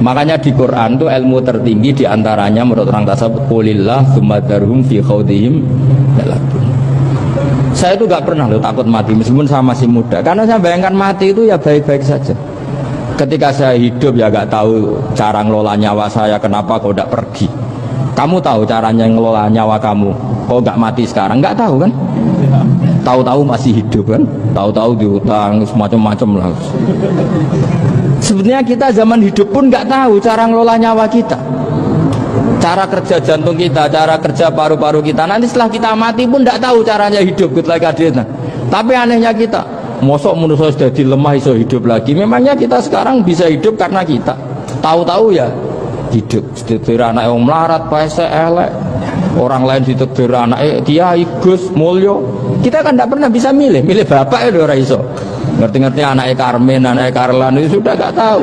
Makanya di Quran itu ilmu tertinggi diantaranya menurut orang tasawuf qulillah tsumma darhum fi khawdihim yalabun. Saya itu gak pernah loh takut mati meskipun saya masih muda, karena saya bayangkan mati itu ya baik-baik saja. Ketika saya hidup ya gak tahu cara ngelola nyawa saya, kenapa kau gak pergi? Kamu tahu caranya ngelola nyawa kamu, kau gak mati sekarang? Gak tahu kan? Tahu-tahu masih hidup kan? Tahu-tahu diutang semacam-macam lah. Sebenarnya kita zaman hidup pun nggak tahu cara ngelola nyawa kita, cara kerja jantung kita, cara kerja paru-paru kita. Nanti setelah kita mati pun nggak tahu caranya hidup gitu lagi. Tapi anehnya kita, mosok manusia sudah dilemah iso hidup lagi. Memangnya kita sekarang bisa hidup karena kita tahu-tahu ya hidup. Ditekdir anak yang melarat, paese elek, orang lain ditekdir anak Kiai Gus Mulyo. Kita kan tidak pernah bisa milih bapak ya ora iso. Ngerti-ngerti anaknya Karmen, anaknya Karlan itu sudah gak tahu.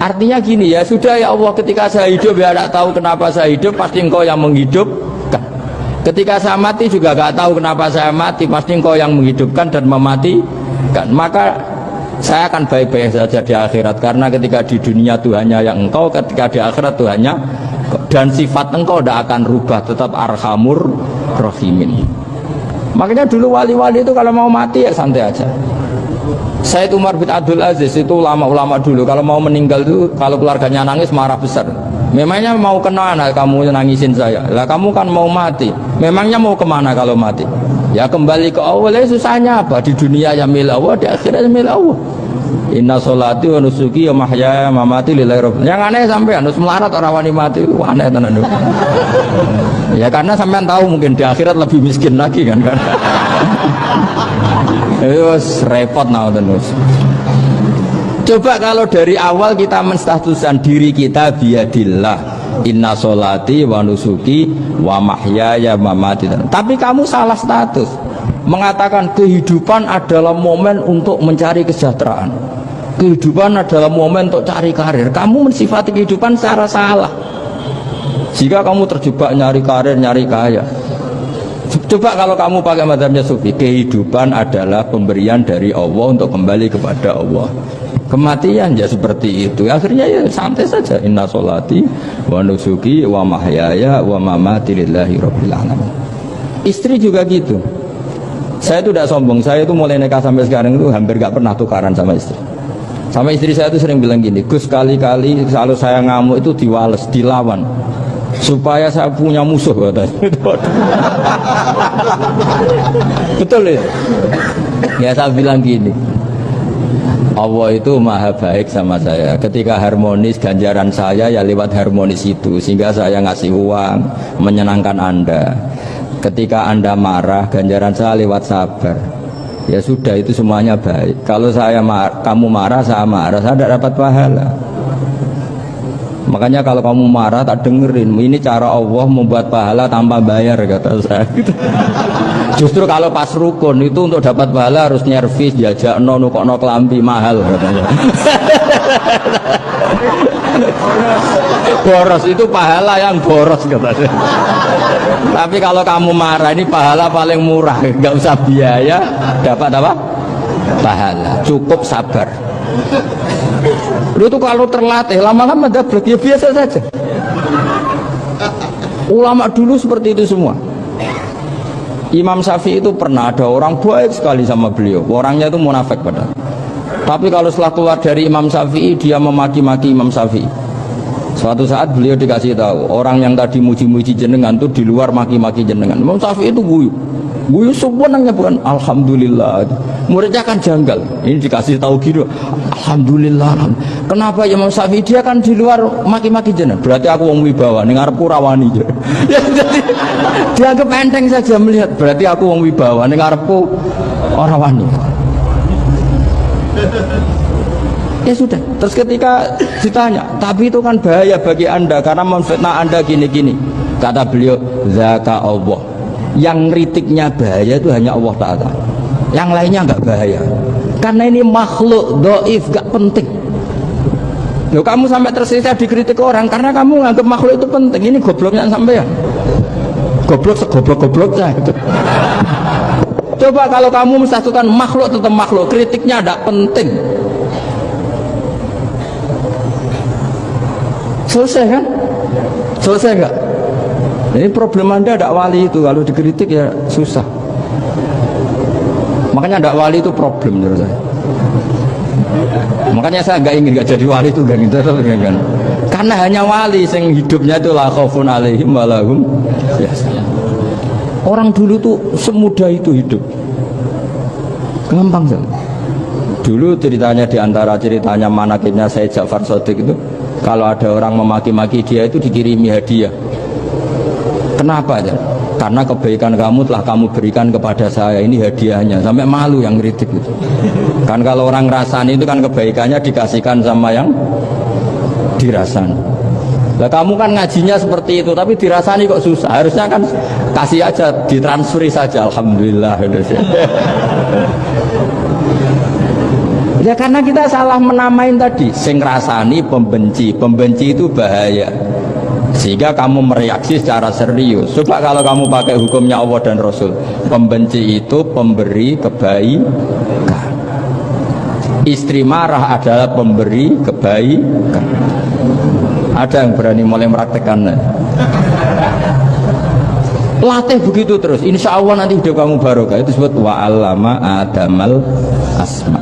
Artinya gini ya, sudah ya Allah, ketika saya hidup ya tidak tahu kenapa saya hidup, pasti engkau yang menghidupkan. Ketika saya mati juga gak tahu kenapa saya mati, pasti engkau yang menghidupkan dan mematikan. Maka saya akan baik-baik saja di akhirat, karena ketika di dunia Tuhannya yang engkau, ketika di akhirat Tuhannya, dan sifat engkau tidak akan rubah, tetap arhamur rahimin. Makanya dulu wali-wali itu kalau mau mati ya santai aja. Said Umar bin Abdul Aziz itu ulama-ulama dulu kalau mau meninggal itu, kalau keluarganya nangis marah besar. Memangnya mau kemana kamu nangisin saya? Lah kamu kan mau mati. Memangnya mau kemana kalau mati? Ya kembali ke Allah. Susahnya apa? Di dunia ya milik Allah, di akhirat ya milik Allah. Inna sholati wa nusuki wa mahyaya wa mamati lillahi rabbil. Yang aneh sampean harus melarat orang wani mati, aneh tenan. Ya karena sampean tahu mungkin di akhirat lebih miskin lagi kan. Terus repot terus. Coba kalau dari awal kita menstatuskan diri kita biadillah, inna sholati wa nusuki wa mahyaya wa mamati. Tapi kamu salah status, mengatakan kehidupan adalah momen untuk mencari kesejahteraan, kehidupan adalah momen untuk cari karir. Kamu mensifati kehidupan secara salah. Jika kamu terjebak nyari karir, nyari kaya, coba kalau kamu pakai mazhabnya sufi, kehidupan adalah pemberian dari Allah untuk kembali kepada Allah. Kematian ya seperti itu. Akhirnya ya santai saja. Inna sholati wa nusuki wa mahyaya wa mamati lillahi rabbil alamin. Istri juga gitu. Saya itu tidak sombong. Saya itu mulai nikah sampai sekarang itu hampir gak pernah tukaran sama istri. Sama istri saya itu sering bilang gini, Gus, kali-kali kalau saya ngamuk itu diwales, dilawan, supaya saya punya musuh katanya. Betul ya? Ya saya bilang gini, Allah itu maha baik sama saya. Ketika harmonis, ganjaran saya ya lewat harmonis itu, sehingga saya ngasih uang menyenangkan Anda. Ketika Anda marah, ganjaran saya lewat sabar. Ya sudah, itu semuanya baik. Kalau kamu marah, saya tidak dapat pahala. Makanya kalau kamu marah tak dengerin. Ini cara Allah membuat pahala tanpa bayar, kata saya. Justru kalau pas rukun itu untuk dapat pahala harus nyervis, diajak nukok kelambi mahal katanya. Boros itu pahala yang boros katanya. Tapi kalau kamu marah, ini pahala paling murah, nggak usah biaya, dapat apa? Pahala, cukup sabar. Lu tuh kalau terlatih lama-lama dapat ya biasa saja. Ulama dulu seperti itu semua. Imam Syafi'i itu pernah ada orang baik sekali sama beliau, orangnya itu munafik padahal. Tapi kalau setelah keluar dari Imam Syafi'i, dia memaki-maki Imam Syafi'i. Suatu saat beliau dikasih tahu, orang yang tadi muji-muji jenengan itu di luar maki-maki jenengan. Imam Syafi'i itu guyu sebenarnya bukan alhamdulillah. Muridnya kan janggal. Ini dikasih tahu gitu, alhamdulillah. Kenapa ya Imam Syafi'i, dia kan di luar maki-maki jenengan. Berarti aku wong wibawa, ning ngarepku rawani. Ya jadi dianggap enteng saja melihat, berarti aku wong wibawa, ning ngarepku ora wani. Ya sudah. Terus ketika ditanya, tapi itu kan bahaya bagi Anda karena memfitnah Anda gini-gini. Kata beliau, zaka Allah. Yang kritiknya bahaya itu hanya Allah Ta'ala. Yang lainnya enggak bahaya. Karena ini makhluk dhaif, enggak penting. Loh, kamu sampai tersisa dikritik orang karena kamu nganggap makhluk itu penting. Ini gobloknya sampai ya. Goblok segoblok-gobloknya gitu. Coba kalau kamu mensatukan makhluk tetap makhluk, kritiknya enggak penting. Selesai kan? Selesai enggak? Ini problem Anda tidak wali itu, kalau dikritik ya susah. Makanya tidak wali itu problem menurut saya. Makanya saya nggak ingin nggak jadi wali itu kan, kan? Karena hanya wali yang hidupnya itu la khaufun alaihim wa lahum yahzanun. Orang dulu tuh semudah itu hidup, gampang saja. Dulu ceritanya di antara ceritanya manakibnya Said Ja'far Shadiq itu, kalau ada orang memaki-maki dia itu dikirimi hadiah. Kenapa aja? Karena kebaikan kamu telah kamu berikan kepada saya, ini hadiahnya. Sampai malu yang kritik itu. Kan kalau orang rasani itu kan kebaikannya dikasihkan sama yang dirasani. Lah kamu kan ngajinya seperti itu, tapi dirasani kok susah. Harusnya kan kasih aja, ditransferi saja. Alhamdulillah. Ya karena kita salah menamain tadi. Sing rasani pembenci, pembenci itu bahaya. Sehingga kamu mereaksi secara serius. Coba kalau kamu pakai hukumnya Allah dan Rasul, pembenci itu pemberi kebaikan. Istri marah adalah pemberi kebaikan. Ada yang berani mulai mempraktekannya? Latih begitu terus, insya Allah nanti hidup kamu barokah. Itu disebut wa'allama adamal asma.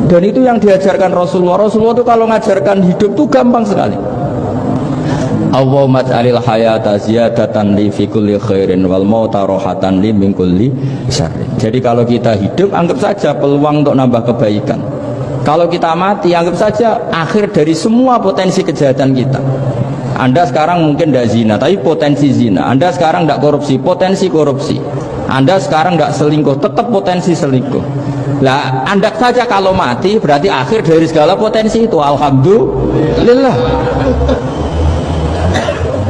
Dan itu yang diajarkan Rasulullah. Rasulullah itu kalau ngajarkan hidup itu gampang sekali. Allahumma ja'alil hayata ziyadatan li fi kulli khairin wal mauta rohatan li min kulli syarrin. Jadi kalau kita hidup, anggap saja peluang untuk nambah kebaikan. Kalau kita mati, anggap saja akhir dari semua potensi kejahatan kita. Anda sekarang mungkin tidak zina, tapi potensi zina. Anda sekarang tidak korupsi, potensi korupsi. Anda sekarang tidak selingkuh, tetap potensi selingkuh. Lah, Anda saja kalau mati, berarti akhir dari segala potensi itu. Alhamdulillah.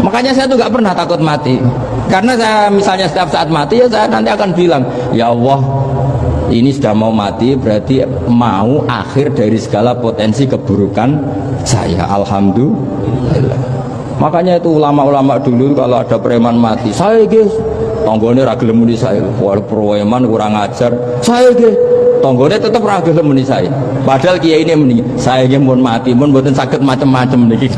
Makanya saya tuh nggak pernah takut mati, karena saya misalnya setiap saat mati ya saya nanti akan bilang, ya Allah, ini sudah mau mati, berarti mau akhir dari segala potensi keburukan saya. Alhamdulillah. Makanya itu ulama-ulama dulu kalau ada preman mati, saya guys, tonggone ragilem muni saya, wah preman kurang ajar, saya guys, tonggone tetap ragilem muni saya. Padahal kiai ini muni, saya ingin mau mati, mau buatin sakit macam-macam nih.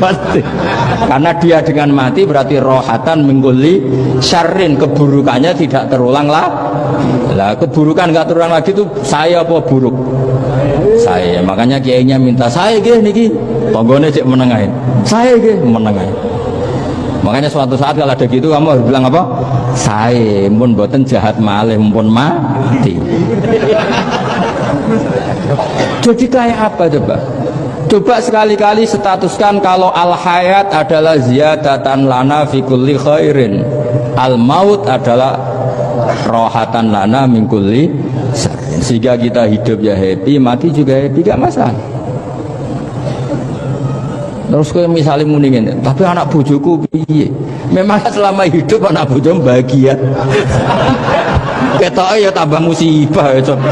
Karena dia dengan mati berarti rohatan mengguli syarrin, keburukannya tidak terulang lah. Lah keburukan nggak terulang lagi itu saya apa buruk? Saya. Makanya kiainya minta saya gih niki, tonggone cek menengahin. Saya gih menengahin. Makanya suatu saat kalau ada gitu kamu harus bilang apa? Saya pun buatan jahat malih pun mati. Jadi kayak apa coba? Coba sekali-kali statuskan kalau al-hayat adalah ziyadatan lana fi kulli khairin, al-maut adalah rohatan lana min kulli syarrin. Sehingga kita hidup ya happy, mati juga happy, gak masalah. Terus kayak misalnya mendingin, tapi anak bojoku piye? Memang selama hidup anak bojomu bahagia. Ketoknya ya tambah musibah ya coba.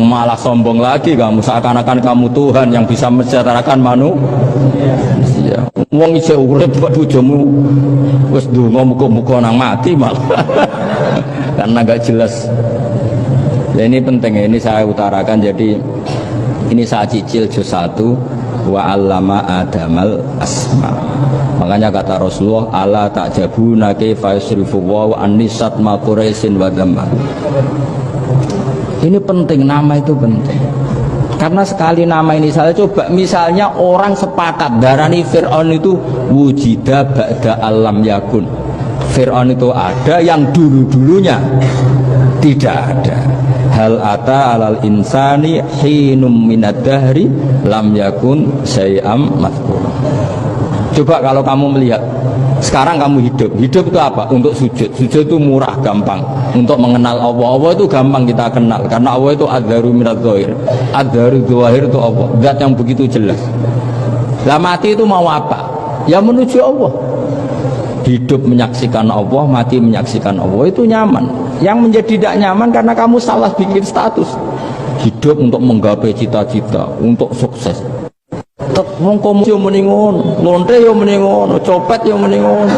Malah sombong lagi kamu, seakan-akan kamu Tuhan yang bisa mensejahterakan manusia. Wong isih urip kok bojomu wis ndonga muga-muga nang mati malah. Karena gak jelas. Ya ini penting, ini saya utarakan. Jadi ini saya cicil juz 1 wa 'allama adamal asma. Makanya kata Rasulullah, ala ta'jabuna kaifa yusrifu wa annisat ma quraisin wa dhamma. Ini penting, nama itu penting. Karena sekali nama ini saya coba, misalnya orang sepakat darani Fir'aun itu wujida ba'da alam yakun. Fir'aun itu ada yang dulu-dulunya tidak ada. Hal ata alal insani hinum minad dahri lam yakun syai'am madhkur. Coba kalau kamu melihat sekarang kamu hidup itu apa? Untuk sujud. Sujud itu murah, gampang. Untuk mengenal Allah. Allah itu gampang kita kenal, karena Allah itu adzaru minadz dzahir. Adzaru dzahir itu Allah, zat yang begitu jelas. Lah mati itu mau apa? Ya menuju Allah. Hidup menyaksikan Allah, mati menyaksikan Allah, itu nyaman. Yang menjadi tidak nyaman karena kamu salah bikin status. Hidup untuk menggapai cita-cita, untuk sukses. Wong komo yo muni ngono, lonte yo muni ngono, copet yo muni ngono.